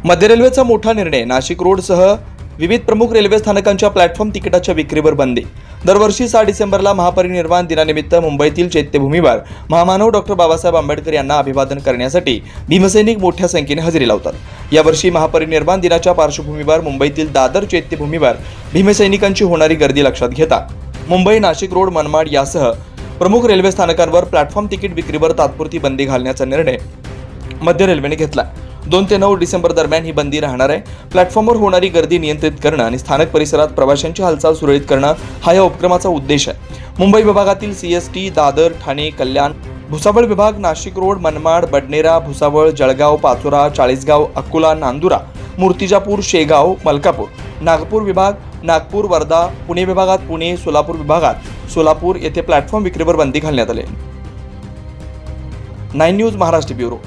मध्य रेल्वेचा मोठा निर्णय. नाशिक रोडसह विविध प्रमुख रेल्वे स्थानकांच्या प्लॅटफॉर्म तिकिटाच्या विक्रीवर बंदी. दरवर्षी 6 डिसेंबरला महापरिनिर्वाण दिनानिमित्त मुंबईतील चैत्यभूमीवर महामानव डॉक्टर बाबासाहेब आंबेडकर यांना अभिवादन करण्यासाठी भीमसैनिक मोठ्या संख्येने हजेरी लावतात. यावर्षी महापरिनिर्वाण दिनाच्या पार्श्वभूमीवर मुंबईतील दादर चैत्यभूमीवर भीमसैनिकांची होणारी गर्दी लक्षात घेता मुंबई, नाशिक रोड, मनमाड यासह प्रमुख रेल्वे स्थानकांवर प्लॅटफॉर्म तिकीट विक्रीवर तात्पुरती बंदी घालण्याचा निर्णय मध्य रेल्वेने घेतला. 2 ते 9 डिसेंबर दरम्यान ही बंदी राहणार आहे. प्लॅटफॉर्मवर होणारी गर्दी नियंत्रित करणं आणि स्थानक परिसरात प्रवाशांची हालचाल सुरळीत करणं हा या उपक्रमाचा उद्देश आहे. मुंबई विभागातील CST, दादर, ठाणे, कल्याण, भुसावळ विभाग, नाशिक रोड, मनमाड, बडनेरा, भुसावळ, जळगाव, पाचोरा, चाळीसगाव, अकोला, नांदुरा, मूर्तिजापूर, शेगाव, मलकापूर, नागपूर विभाग, नागपूर, वर्धा, पुणे विभागात पुणे, सोलापूर विभागात सोलापूर येथे प्लॅटफॉर्म विक्रीवर बंदी घालण्यात आली. 9 न्यूज महाराष्ट्र ब्युरो.